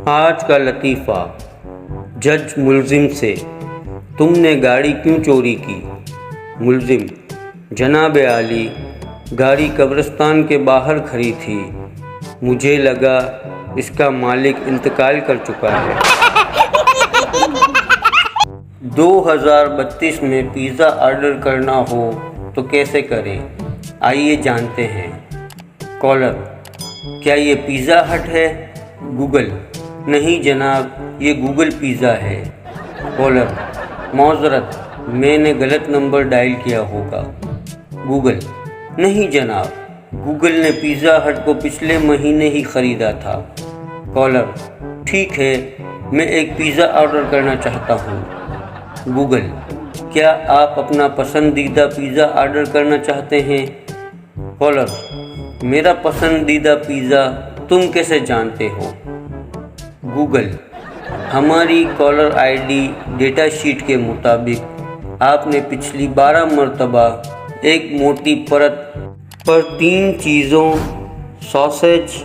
آج کا لطیفہ، جج ملزم سے، تم نے گاڑی کیوں چوری کی؟ ملزم: جناب عالی، گاڑی قبرستان کے باہر کھڑی تھی، مجھے لگا اس کا مالک انتقال کر چکا ہے۔ 2032 میں پیزا آرڈر کرنا ہو تو کیسے کریں؟ آئیے جانتے ہیں۔ کالر: کیا یہ پیزا ہٹ ہے؟ گوگل: نہیں جناب، یہ گوگل پیزا ہے۔ کالر: معذرت، میں نے غلط نمبر ڈائل کیا ہوگا۔ گوگل: نہیں جناب، گوگل نے پیزا ہٹ کو پچھلے مہینے ہی خریدا تھا۔ کالر: ٹھیک ہے، میں ایک پیزا آرڈر کرنا چاہتا ہوں۔ گوگل: کیا آپ اپنا پسندیدہ پیزا آرڈر کرنا چاہتے ہیں؟ کالر: میرا پسندیدہ پیزا تم کیسے جانتے ہو؟ گوگل: ہماری collar I D data sheet کے مطابق آپ نے پچھلی 12 مرتبہ ایک موٹی پرت پر 3 چیزوں ساسیج،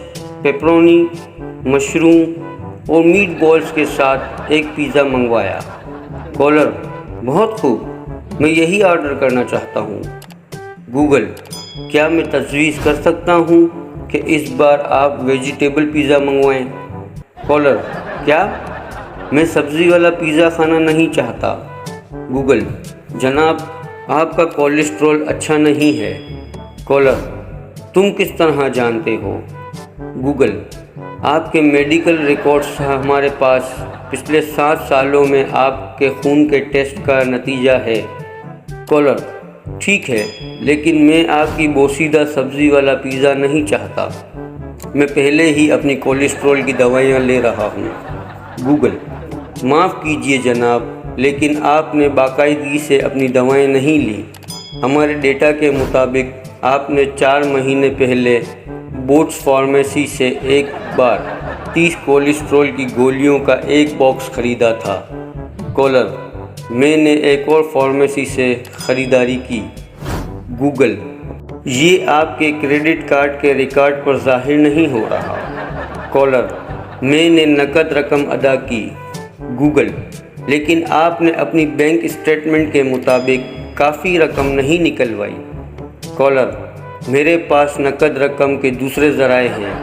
پیپرونی، مشروم اور میٹ بالز کے ساتھ ایک پیزا منگوایا۔ کالر: بہت خوب، میں یہی آرڈر کرنا چاہتا ہوں۔ گوگل: کیا میں تجویز کر سکتا ہوں کہ اس بار آپ ویجیٹیبل پیزا منگوائیں؟ کالر: کیا؟ میں سبزی والا پیزا کھانا نہیں چاہتا۔ گوگل: جناب، آپ کا کولیسٹرول اچھا نہیں ہے۔ کالر: تم کس طرح جانتے ہو؟ گوگل: آپ کے میڈیکل ریکارڈز ہمارے پاس پچھلے 7 سالوں میں آپ کے خون کے ٹیسٹ کا نتیجہ ہے۔ کالر: ٹھیک ہے، لیکن میں آپ کی بوسیدہ سبزی والا پیزا نہیں چاہتا، میں پہلے ہی اپنی کولیسٹرول کی دوائیاں لے رہا ہوں۔ گوگل: معاف کیجیے جناب، لیکن آپ نے باقاعدگی سے اپنی دوائیں نہیں لی۔ ہمارے ڈیٹا کے مطابق آپ نے 4 مہینے پہلے بوٹس فارمیسی سے ایک بار 30 کولیسٹرول کی گولیوں کا ایک باکس خریدا تھا۔ کالر: میں نے ایک اور فارمیسی سے خریداری کی۔ گوگل: یہ آپ کے کریڈٹ کارڈ کے ریکارڈ پر ظاہر نہیں ہو رہا۔ کالر: میں نے نقد رقم ادا کی۔ گوگل: لیکن آپ نے اپنی بینک اسٹیٹمنٹ کے مطابق کافی رقم نہیں نکلوائی۔ کالر: میرے پاس نقد رقم کے دوسرے ذرائع ہیں۔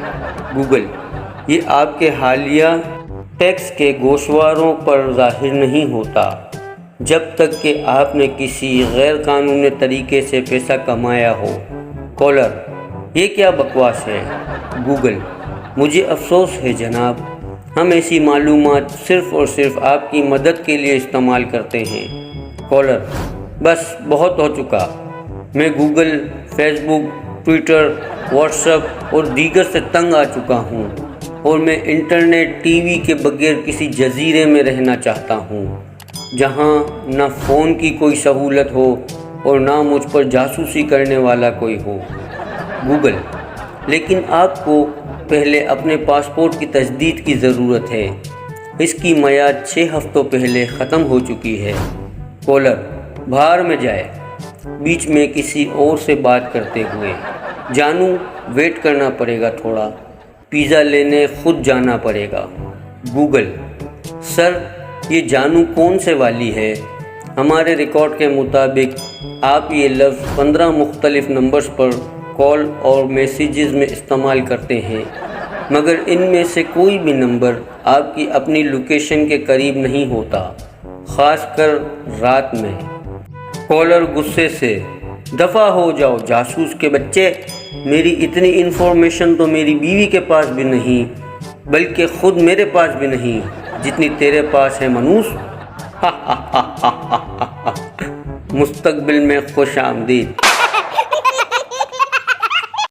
گوگل: یہ آپ کے حالیہ ٹیکس کے گوشواروں پر ظاہر نہیں ہوتا جب تک کہ آپ نے کسی غیر قانونی طریقے سے پیسہ کمایا ہو۔ کالر: یہ کیا بکواس ہے؟ گوگل: مجھے افسوس ہے جناب، ہم ایسی معلومات صرف اور صرف آپ کی مدد کے لیے استعمال کرتے ہیں۔ کالر: بس بہت ہو چکا، میں گوگل، فیس بک، ٹویٹر، واٹس ایپ اور دیگر سے تنگ آ چکا ہوں، اور میں انٹرنیٹ ٹی وی کے بغیر کسی جزیرے میں رہنا چاہتا ہوں جہاں نہ فون کی کوئی سہولت ہو اور نہ مجھ پر جاسوسی کرنے والا کوئی ہو۔ گوگل: لیکن آپ کو پہلے اپنے پاسپورٹ کی تجدید کی ضرورت ہے، اس کی میعاد 6 ہفتوں پہلے ختم ہو چکی ہے۔ کالر: باہر میں جائے، بیچ میں کسی اور سے بات کرتے ہوئے: جانو، ویٹ کرنا پڑے گا تھوڑا، پیزا لینے خود جانا پڑے گا۔ گوگل: سر، یہ جانو کون سے والی ہے؟ ہمارے ریکارڈ کے مطابق آپ یہ لفظ 15 مختلف نمبرز پر کال اور میسیجز میں استعمال کرتے ہیں، مگر ان میں سے کوئی بھی نمبر آپ کی اپنی لوکیشن کے قریب نہیں ہوتا، خاص کر رات میں۔ کالر غصے سے: دفع ہو جاؤ جاسوس کے بچے، میری اتنی انفارمیشن تو میری بیوی کے پاس بھی نہیں، بلکہ خود میرے پاس بھی نہیں جتنی تیرے پاس ہے منوس۔ مستقبل میں خوش آمدید۔